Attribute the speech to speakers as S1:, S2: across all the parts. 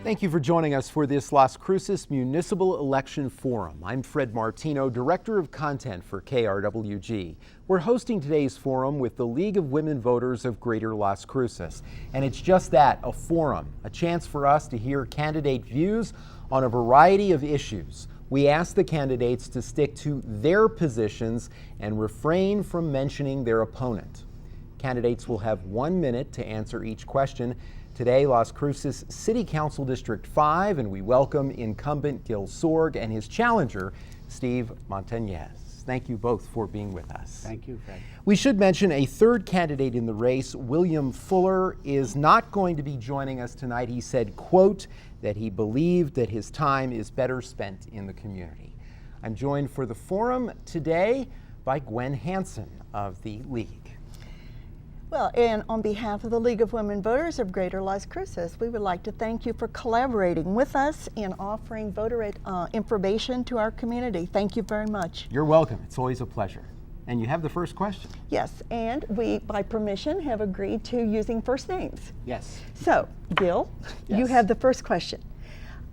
S1: Thank you for joining us for this Las Cruces Municipal Election Forum. I'm Fred Martino, Director of Content for KRWG. We're hosting today's forum with the League of Women Voters of Greater Las Cruces. And it's just that, a forum, a chance for us to hear candidate views on a variety of issues. We ask the candidates to stick to their positions and refrain from mentioning their opponent. Candidates will have 1 minute to answer each question. Today, Las Cruces City Council District 5, and we welcome incumbent Gil Sorg and his challenger, Steve Montañez. Thank you both for being with us.
S2: Thank you, Fred.
S1: We should mention a third candidate in the race, William Fuller, is not going to be joining us tonight. He said, quote, that he believed that his time is better spent in the community. I'm joined for the forum today by Gwen Hansen of the League.
S3: Well, and on behalf of the League of Women Voters of Greater Las Cruces, we would like to thank you for collaborating with us in offering voter information to our community. Thank you very much.
S1: You're welcome. It's always a pleasure. And you have the first question.
S3: Yes, and we, by permission, have agreed to using first names.
S1: Yes.
S3: So, Gil, you have the first question.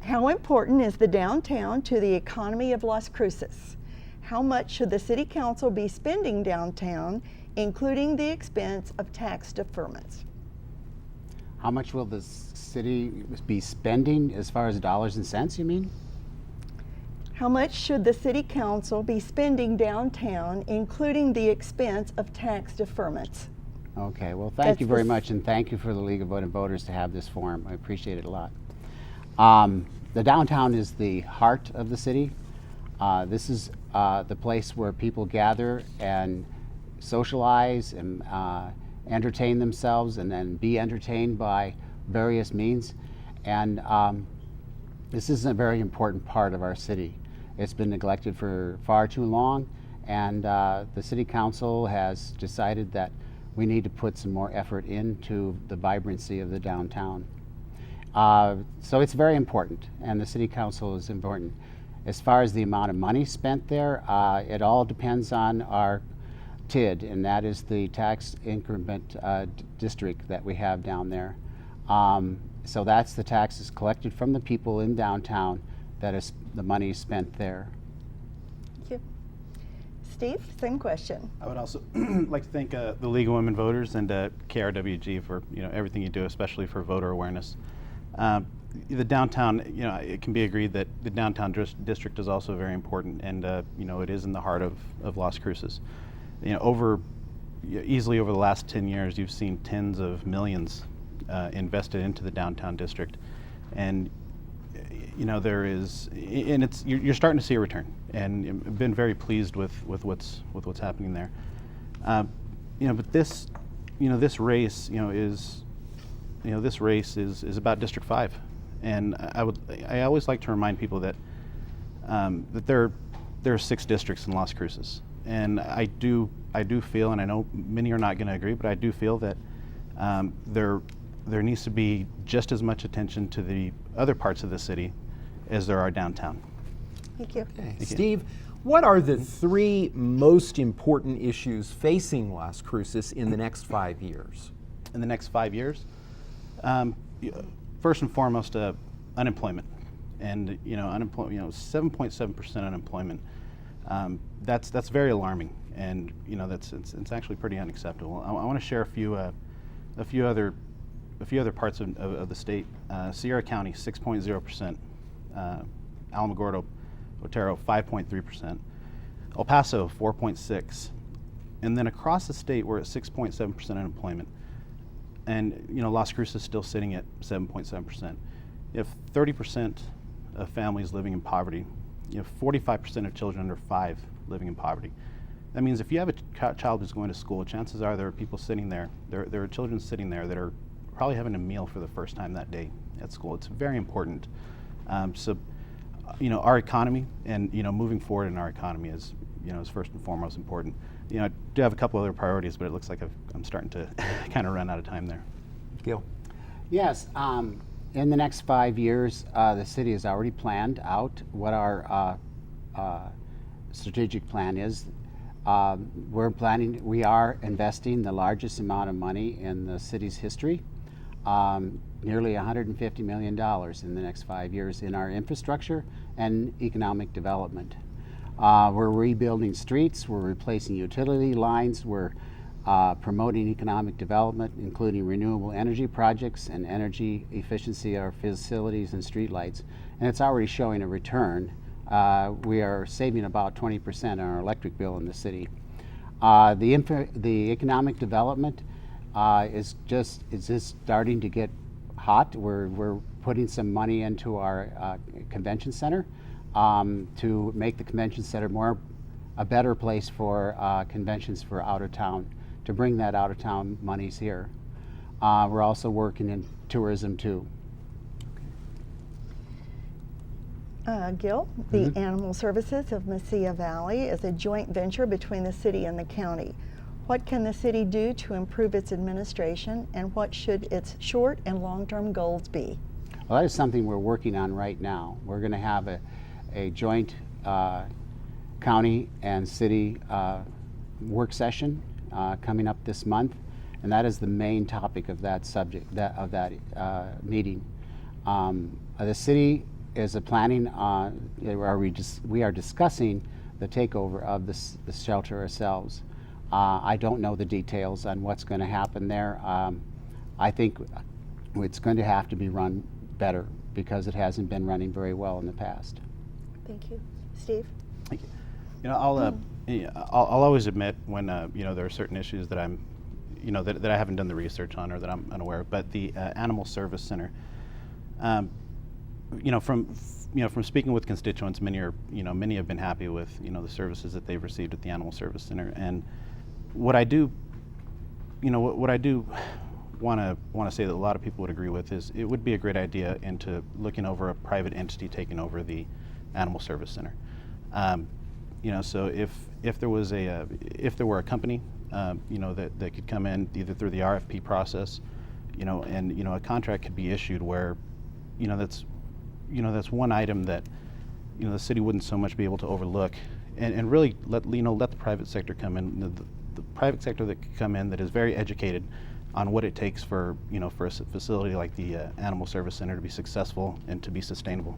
S3: How important is the downtown to the economy of Las Cruces? How much should the City Council be spending downtown, including the expense of tax deferments?
S2: How much will the city be spending as far as dollars and cents, you mean?
S3: How much should the City Council be spending downtown, including the expense of tax deferments?
S2: Okay, well, thank you very much, and thank you for the League of Women Voters to have this forum. I appreciate it a lot. The downtown is the heart of the city. This is the place where people gather and socialize and entertain themselves and then be entertained by various means. And this is a very important part of our city. It's been neglected for far too long, and the City Council has decided that we need to put some more effort into the vibrancy of the downtown. So it's very important, and the City Council is important. As far as the amount of money spent there, it all depends on our TID, and that is the tax increment district that we have down there. So that's the taxes collected from the people in downtown that is the money spent there.
S3: Thank you. Steve, same question.
S4: I would also like to thank the League of Women Voters and KRWG for everything you do, especially for voter awareness. The downtown, it can be agreed that the downtown district is also very important, and it is in the heart of Las Cruces. Easily over the last 10 years, you've seen tens of millions invested into the downtown district, and there is, and you're starting to see a return, and I've been very pleased with what's happening there. But this race, is about District 5, and I always like to remind people that there are 6 districts in Las Cruces. And I do feel, and I know many are not going to agree, but I do feel that there needs to be just as much attention to the other parts of the city as there are downtown.
S3: Thank you.
S1: Okay. Steve, what are the 3 most important issues facing Las Cruces in the next 5 years?
S4: In the next 5 years, first and foremost, unemployment, and 7.7% unemployment. That's very alarming, and it's actually pretty unacceptable. I want to share a few other parts of the state. Sierra County, 6.0%. Alamogordo, Otero, 5.3%. El Paso, 4.6%. And then across the state, we're at 6.7% unemployment. And Las Cruces is still sitting at 7.7%. You have 30% of families living in poverty. You have 45% of children under 5 living in poverty. That means if you have a child who's going to school, chances are there are people sitting there. There are children sitting there that are probably having a meal for the first time that day at school. It's very important. So, our economy and moving forward in our economy is first and foremost important. I do have a couple other priorities, but it looks like I'm starting to kind of run out of time there.
S1: Gil.
S2: Yes. In the next 5 years, the city has already planned out what our strategic plan is. We are investing the largest amount of money in the city's history. nearly $150 million in the next 5 years in our infrastructure and economic development. We're rebuilding streets, we're replacing utility lines, we're promoting economic development, including renewable energy projects and energy efficiency of our facilities and streetlights, and it's already showing a return. We are saving about 20% on our electric bill in the city. The economic development is just starting to get hot. We're putting some money into our convention center to make the convention center a better place for conventions for out of town, to bring that out of town monies here. We're also working in tourism too.
S3: Gil, the Animal Services of Mesilla Valley is a joint venture between the city and the county. What can the city do to improve its administration, and what should its short and long-term goals be?
S2: Well, that is something we're working on right now. We're going to have a joint county and city work session coming up this month, and that is the main topic of that subject, meeting. The city is planning on, we are discussing the takeover of the shelter ourselves. I don't know the details on what's going to happen there. I think it's going to have to be run better because it hasn't been running very well in the past.
S3: Thank you. Steve?
S4: Thank you. I'll always admit when there are certain issues that I'm, that I haven't done the research on or that I'm unaware of. But the Animal Service Center, from speaking with constituents, many have been happy with the services that they've received at the Animal Service Center. And what I do want to say that a lot of people would agree with is it would be a great idea into looking over a private entity taking over the Animal Service Center. So if there were a company that could come in either through the RFP process, and a contract could be issued where that's one item that the city wouldn't so much be able to overlook, and really let the private sector come in, the private sector that could come in that is very educated on what it takes for a facility like the Animal Service Center to be successful and to be sustainable.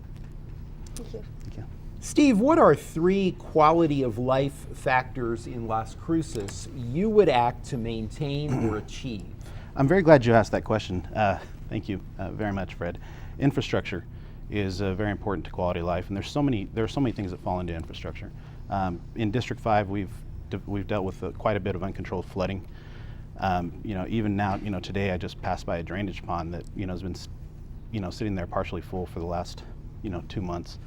S3: Thank you.
S4: Thank you.
S1: Steve, what are 3 quality of life factors in Las Cruces you would act to maintain or achieve?
S4: I'm very glad you asked that question. Thank you very much, Fred. Infrastructure is very important to quality of life, and there are so many things that fall into infrastructure. In District 5, we've dealt with quite a bit of uncontrolled flooding. Even now, today I just passed by a drainage pond that has been sitting there partially full for the last 2 months.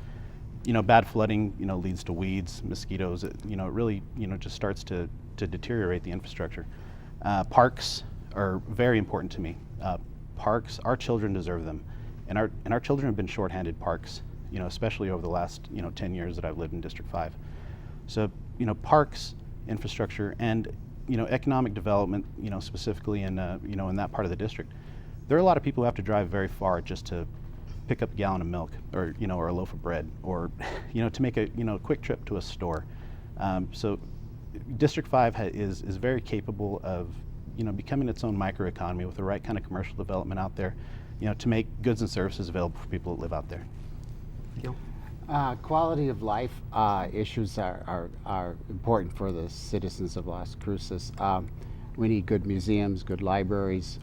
S4: Bad flooding leads to weeds, mosquitoes. It really just starts to deteriorate the infrastructure. Parks are very important to me. Parks, our children deserve them, and our children have been shorthanded parks, especially over the last 10 years that I've lived in District 5. So parks, infrastructure, and economic development, specifically in in that part of the district. There are a lot of people who have to drive very far just to pick up a gallon of milk, or or a loaf of bread, or to make a quick trip to a store. So District 5 is very capable of becoming its own microeconomy with the right kind of commercial development out there, to make goods and services available for people that live out there.
S2: Quality of life issues are important for the citizens of Las Cruces. We need good museums, good libraries,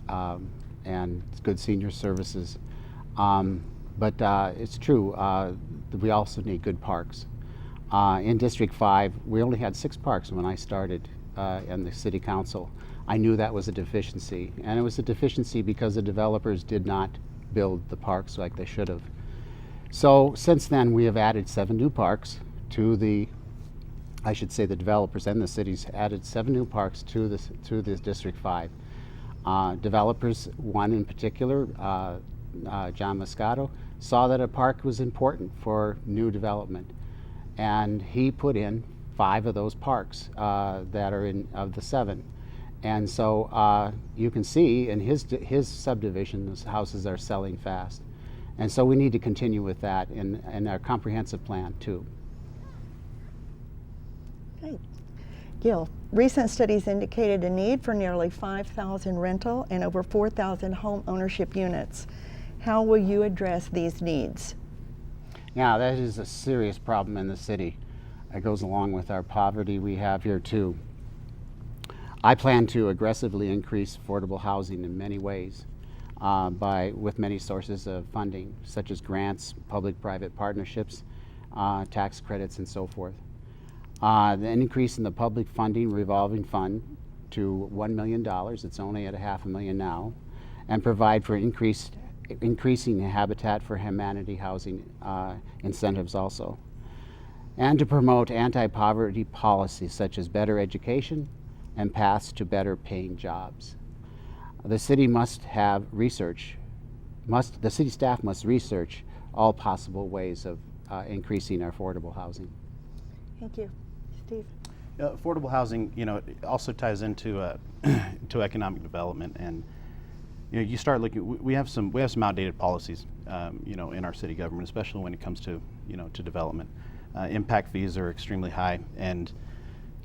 S2: and good senior services. But it's true, we also need good parks. In District 5, we only had 6 parks when I started in the City Council. I knew that was a deficiency, and it was a deficiency because the developers did not build the parks like they should have. So since then, we have added 7 new parks to the developers and the cities added 7 new parks to this District 5. Developers, one in particular, John Moscato, saw that a park was important for new development, and he put in 5 of those parks that are of the 7. And so you can see in his subdivision, those houses are selling fast. And so we need to continue with that in our comprehensive plan too.
S3: Great. Gil, recent studies indicated a need for nearly 5,000 rental and over 4,000 home ownership units. How will you address these needs?
S2: Yeah, that is a serious problem in the city. It goes along with our poverty we have here too. I plan to aggressively increase affordable housing in many ways with many sources of funding, such as grants, public-private partnerships, tax credits, and so forth. The increase in the public funding revolving fund to $1 million, it's only at $500,000 now, and provide for increasing Habitat for Humanity housing incentives also. And to promote anti-poverty policies such as better education and paths to better paying jobs. The city must have research, the city staff must research all possible ways of increasing affordable housing.
S3: Thank you. Steve?
S4: Affordable housing, it also ties into to economic development, and you start looking. We have some outdated policies, in our city government, especially when it comes to to development. Impact fees are extremely high, and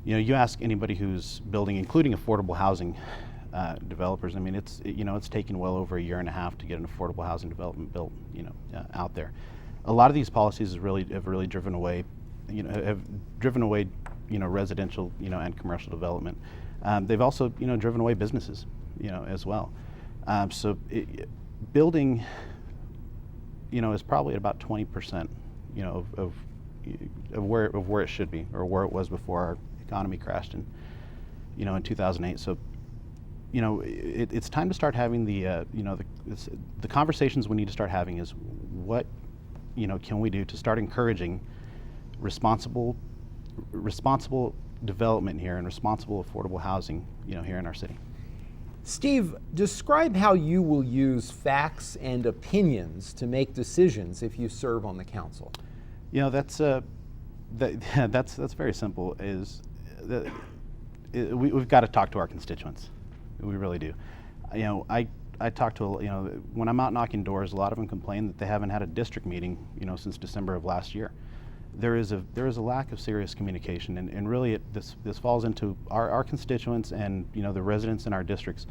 S4: you ask anybody who's building, including affordable housing developers. I mean, it's taken well over 1.5 years to get an affordable housing development built, out there. A lot of these policies have really driven away, residential, and commercial development. They've also, driven away businesses, as well. Building, is probably at about 20%, of where it should be, or where it was before our economy crashed in 2008. So, it's time to start having the conversations we need to start having is what, can we do to start encouraging responsible development here and responsible affordable housing, here in our city.
S1: Steve, describe how you will use facts and opinions to make decisions if you serve on the council.
S4: That's very simple. We've got to talk to our constituents. We really do. I talk to, when I'm out knocking doors, a lot of them complain that they haven't had a district meeting, since December of last year. There is a lack of serious communication, and really this falls into our constituents and the residents in our districts.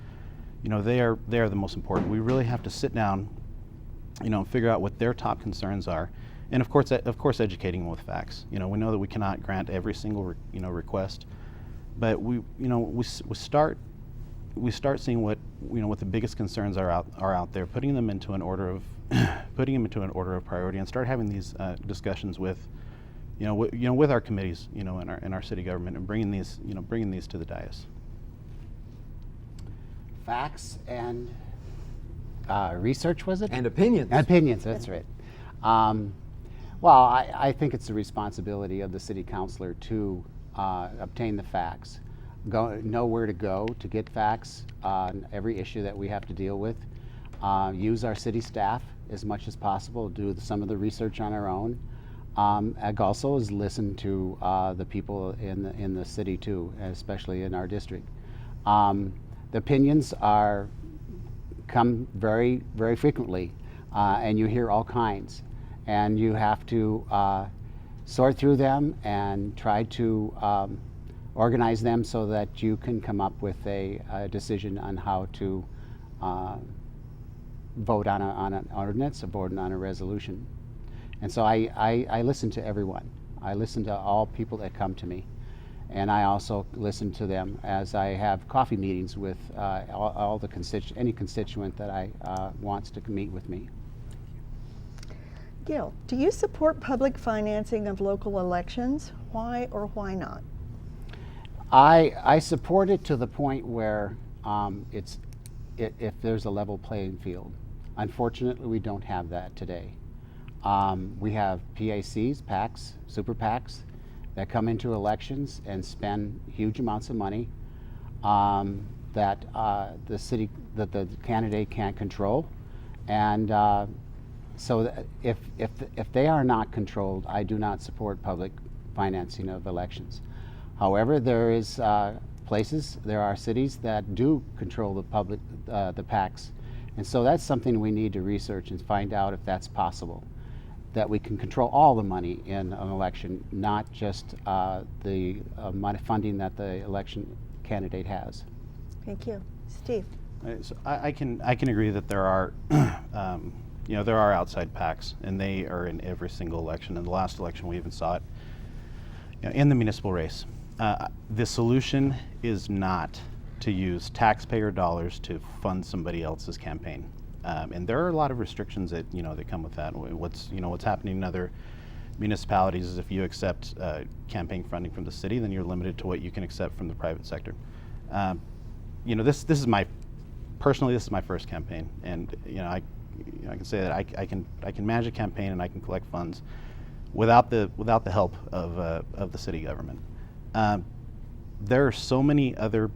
S4: They are the most important. We really have to sit down, and figure out what their top concerns are, and of course educating them with facts. We know that we cannot grant every single request, but we start seeing what the biggest concerns are out there, putting them into an order of priority, and start having these discussions with with our committees, in our city government, and bringing these to the dais.
S2: Facts and research, was it?
S1: And opinions.
S2: Opinions, that's right. Well, I think it's the responsibility of the city councilor to obtain the facts, know where to go to get facts on every issue that we have to deal with, use our city staff as much as possible, do some of the research on our own. Also is listen to the people in the city too, especially in our district. The opinions come very, very frequently, and you hear all kinds, and you have to sort through them and try to organize them so that you can come up with a decision on how to vote on an ordinance, or vote on a resolution. And so I listen to everyone. I listen to all people that come to me. And I also listen to them as I have coffee meetings with all the any constituent that I wants to meet with me.
S3: Gil, do you support public financing of local elections? Why or why not?
S2: I support it to the point where if there's a level playing field. Unfortunately, we don't have that today. We have PACs, PACs, super PACs that come into elections and spend huge amounts of money that the candidate can't control, and so if they are not controlled, I do not support public financing of elections. However, there are cities that do control the PACs, and so that's something we need to research and find out if that's possible. that we can control all the money in an election, not just the money funding that the election candidate has.
S3: Thank you. Steve?
S4: So I can agree that there are there are outside PACs, and they are in every single election. In the last election, we even saw it in the municipal race. The solution is not to use taxpayer dollars to fund somebody else's campaign, and there are a lot of restrictions that that come with that. What's happening in other municipalities is if you accept campaign funding from the city, then you're limited to what you can accept from the private sector. This is my first campaign, and I can say that I can manage a campaign and I can collect funds without the help of the city government. There are so many other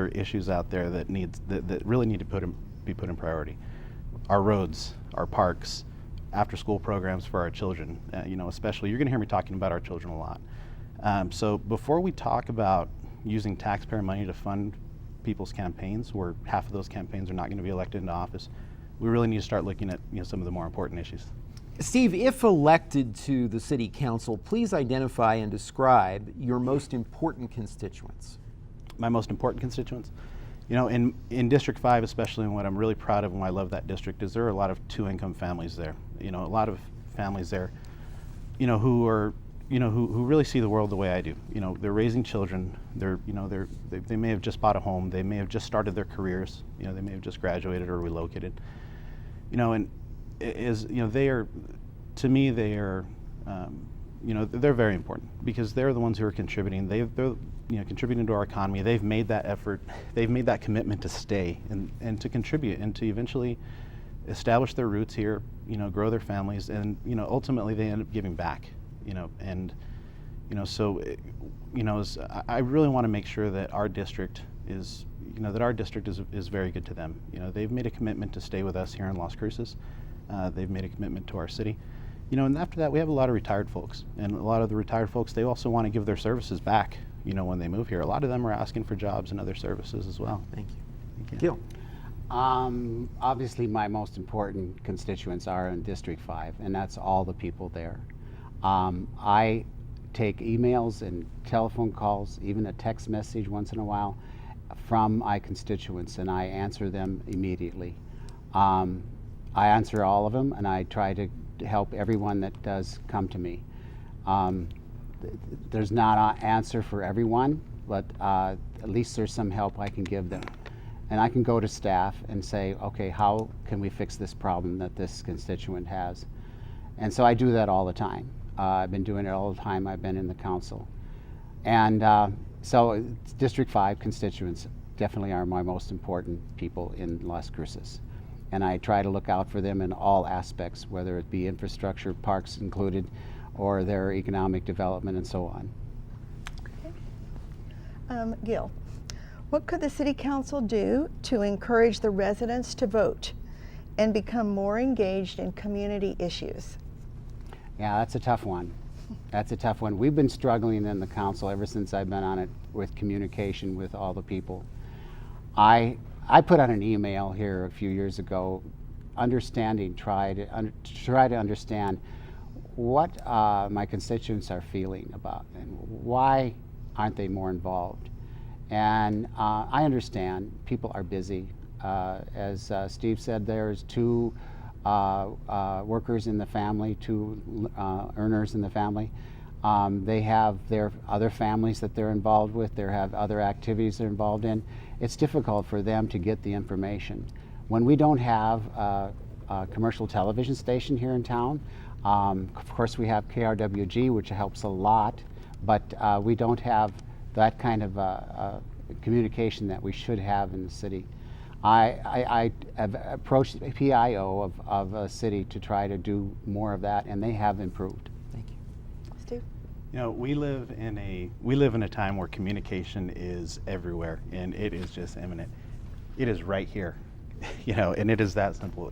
S4: issues out there that really need to be put in priority. Our roads, our parks, after-school programs for our children. Especially you're going to hear me talking about our children a lot. So before we talk about using taxpayer money to fund people's campaigns, where half of those campaigns are not going to be elected into office, we really need to start looking at some of the more important issues.
S1: Steve, if elected to the City Council, please identify and describe your most important constituents.
S4: My most important constituents? In District 5 especially, and what I'm really proud of and why I love that district is there are a lot of two-income families there. A lot of families there, who are who really see the world the way I do. They're raising children. They may have just bought a home. They may have just started their careers. They may have just graduated or relocated. And they are, to me, they are, they're very important because they're the ones who are contributing. They're contributing to our economy. They've made that effort. They've made that commitment to stay and to contribute and to eventually establish their roots here. Grow their families, and ultimately they end up giving back. I really want to make sure that our district is very good to them. They've made a commitment to stay with us here in Las Cruces. They've made a commitment to our city. And after that, we have a lot of retired folks, and a lot of the retired folks, they also want to give their services back. When they move here, a lot of them are asking for jobs and other services as well.
S1: Thank you.
S4: Thank you.
S1: Gil?
S2: Obviously, my most important constituents are in District 5, and that's all the people there. I take emails and telephone calls, even a text message once in a while, from my constituents, and I answer them immediately. I answer all of them, and I try to help everyone that does come to me. There's not an answer for everyone, but at least there's some help I can give them. And I can go to staff and say, okay, how can we fix this problem that this constituent has? And so I do that all the time. I've been doing it all the time I've been in the council. And so District 5 constituents definitely are my most important people in Las Cruces. And I try to look out for them in all aspects, whether it be infrastructure, parks included, or their economic development and so on.
S3: Okay. Gil, what could the City Council do to encourage the residents to vote and become more engaged in community issues?
S2: Yeah, that's a tough one. That's a tough one. We've been struggling in the council ever since I've been on it with communication with all the people. I put out an email here a few years ago, try to understand what my constituents are feeling about and why aren't they more involved. And I understand people are busy. As Steve said, there's two workers in the family, two earners in the family. They have their other families that they're involved with. They have other activities they're involved in. It's difficult for them to get the information. When we don't have a commercial television station here in town, of course we have KRWG, which helps a lot, but we don't have that kind of communication that we should have in the city. I have approached the PIO of a city to try to do more of that, and they have improved.
S1: Thank you.
S3: Steve?
S4: We live in a time where communication is everywhere, and it is just imminent. It is right here, and it is that simple.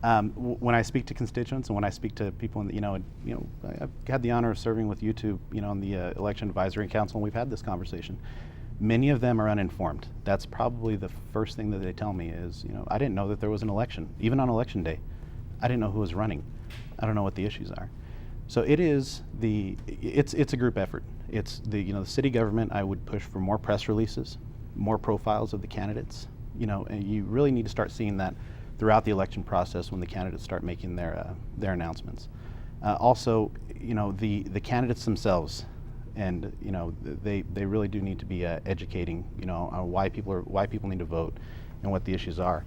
S4: When I speak to constituents and when I speak to people, I've had the honor of serving with you two, on the Election Advisory Council, and we've had this conversation. Many of them are uninformed. That's probably the first thing that they tell me is, I didn't know that there was an election, even on election day. I didn't know who was running. I don't know what the issues are. So it's a group effort. It's the city government. I would push for more press releases, more profiles of the candidates. And you really need to start seeing that throughout the election process when the candidates start making their announcements. Also, the candidates themselves, and they really do need to be educating on why people need to vote and what the issues are.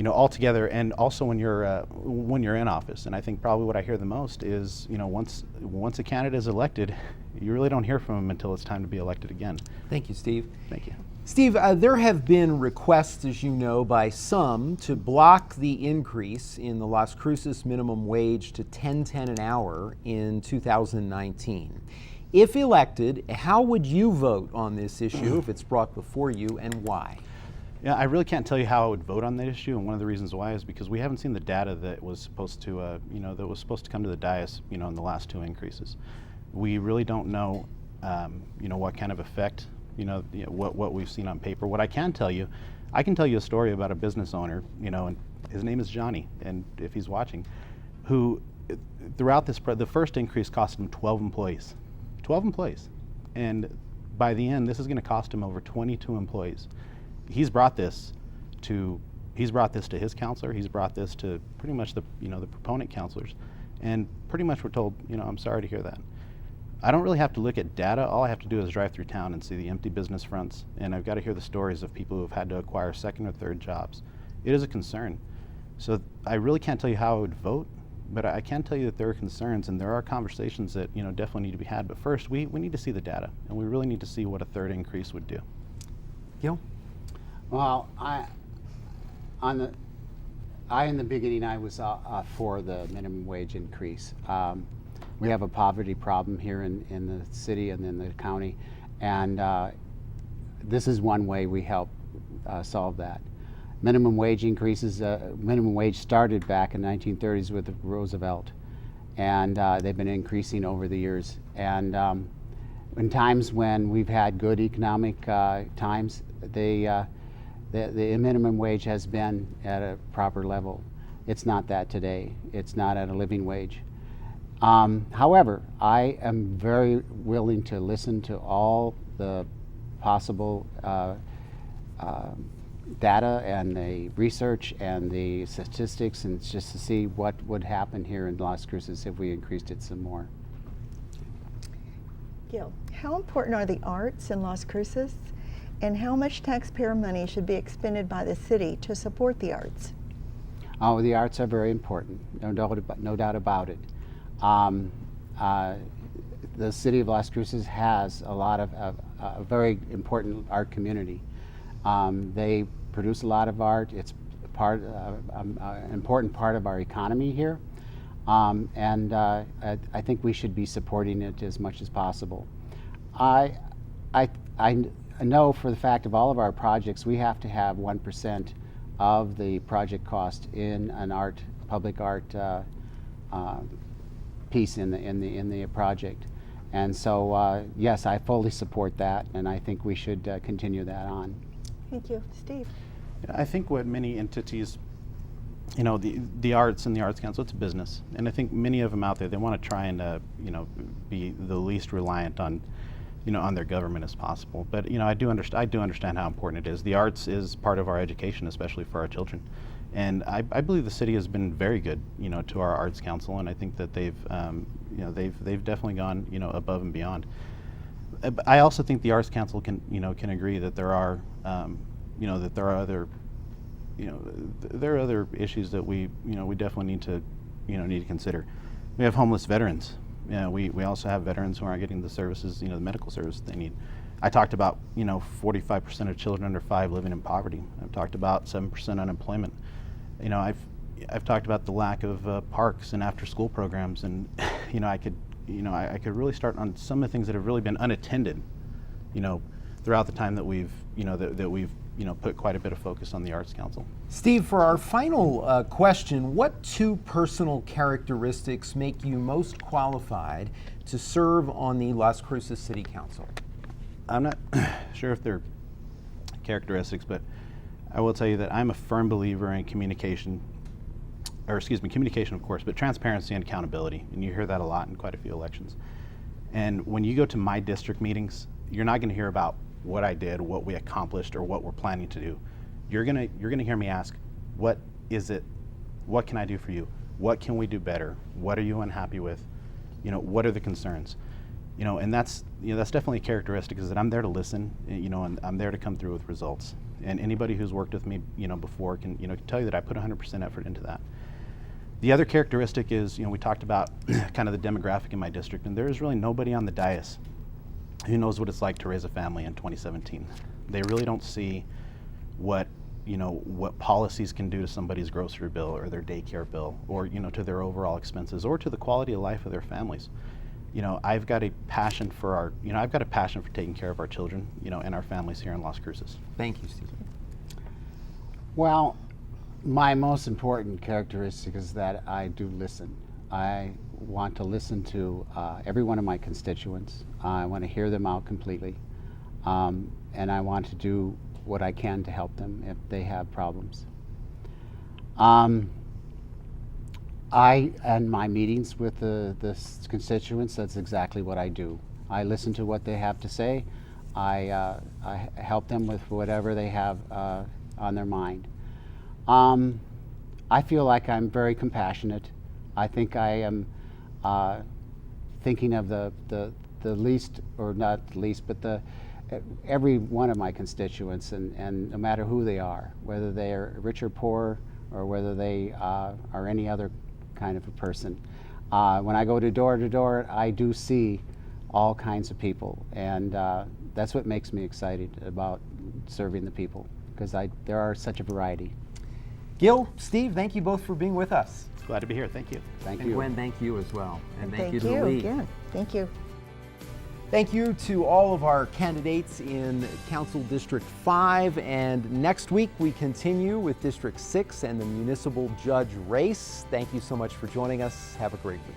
S4: Altogether, and also when you're in office. And I think probably what I hear the most is, once a candidate is elected, you really don't hear from them until it's time to be elected again.
S1: Thank you, Steve.
S4: Thank you.
S1: Steve, there have been requests, as you know, by some to block the increase in the Las Cruces minimum wage to $10.10 an hour in 2019. If elected, how would you vote on this issue if it's brought before you, and why?
S4: Yeah, I really can't tell you how I would vote on that issue, and one of the reasons why is because we haven't seen the data that was supposed to, come to the dais, in the last two increases. We really don't know, what kind of effect, what we've seen on paper. What I can tell you a story about a business owner, and his name is Johnny, and if he's watching, who throughout the first increase cost him 12 employees, and by the end, this is going to cost him over 22 employees. He's brought this to his counselor. He's brought this to pretty much the proponent counselors, and pretty much we're told, I'm sorry to hear that. I don't really have to look at data. All I have to do is drive through town and see the empty business fronts, and I've got to hear the stories of people who have had to acquire second or third jobs. It is a concern. So I really can't tell you how I would vote, but I can tell you that there are concerns and there are conversations that definitely need to be had. But first, we need to see the data, and we really need to see what a third increase would do.
S1: Gil?
S2: Well, in the beginning, I was for the minimum wage increase. We have a poverty problem here in the city and in the county, and this is one way we help solve that. Minimum wage increases, minimum wage started back in the 1930s with Roosevelt, and they've been increasing over the years. And in times when we've had good economic times, the minimum wage has been at a proper level. It's not that today. It's not at a living wage. However, I am very willing to listen to all the possible data and the research and the statistics, and just to see what would happen here in Las Cruces if we increased it some more.
S3: Gil, how important are the arts in Las Cruces, and how much taxpayer money should be expended by the city to support the arts?
S2: Oh, the arts are very important, no doubt about it. The city of Las Cruces has a lot of a very important art community. They produce a lot of art. It's an important part of our economy here, and I think we should be supporting it as much as possible. I know for the fact of all of our projects, we have to have 1% of the project cost in an public art piece in the project, and so yes, I fully support that, and I think we should continue that on.
S3: Thank you, Steve.
S4: I think what many entities, the arts and the Arts Council, it's a business, and I think many of them out there, they want to try and be the least reliant on on their government as possible. But I do understand how important it is. The arts is part of our education, especially for our children. And I believe the city has been very good, to our Arts Council, and I think that they've definitely gone, above and beyond. I also think the Arts Council can agree that there are, there are other issues that we definitely need to consider. We have homeless veterans. We also have veterans who aren't getting the services, the medical services they need. I talked about, 45% of children under 5 living in poverty. I've talked about 7% unemployment. I've talked about the lack of parks and after-school programs, and I could really start on some of the things that have really been unattended, throughout the time that we've put quite a bit of focus on the Arts Council.
S1: Steve, for our final question, what 2 personal characteristics make you most qualified to serve on the Las Cruces City Council?
S4: I'm not sure if they're characteristics, but I will tell you that I'm a firm believer in communication or excuse me, communication of course, but transparency and accountability. And you hear that a lot in quite a few elections. And when you go to my district meetings, you're not going to hear about what I did, what we accomplished, or what we're planning to do. You're gonna hear me ask, what is it? What can I do for you? What can we do better? What are you unhappy with? What are the concerns? And that's definitely a characteristic, is that I'm there to listen, and I'm there to come through with results. And anybody who's worked with me, before can tell you that I put 100% effort into that. The other characteristic is, we talked about kind of the demographic in my district, and there is really nobody on the dais who knows what it's like to raise a family in 2017. They really don't see what policies can do to somebody's grocery bill or their daycare bill, or to their overall expenses, or to the quality of life of their families. I've got a passion for taking care of our children, and our families here in Las Cruces.
S1: Thank you, Steve.
S2: Well, my most important characteristic is that I do listen. I want to listen to every one of my constituents. I want to hear them out completely, and I want to do what I can to help them if they have problems. In my meetings with the constituents, that's exactly what I do. I listen to what they have to say. I help them with whatever they have on their mind. I feel like I'm very compassionate. I think I am thinking of the least, or not least, but every one of my constituents, and no matter who they are, whether they are rich or poor, or whether they are any other kind of a person. When I go door to door, I do see all kinds of people, and that's what makes me excited about serving the people, because there are such a variety.
S1: Gil, Steve, thank you both for being with us.
S4: Glad to be here. Thank you.
S2: Thank
S1: And
S2: you.
S1: Gwen, thank you as well. And thank you to
S3: you
S1: the league.
S3: again. Thank you.
S1: Thank you to all of our candidates in Council District 5. And next week we continue with District 6 and the municipal judge race. Thank you so much for joining us. Have a great week.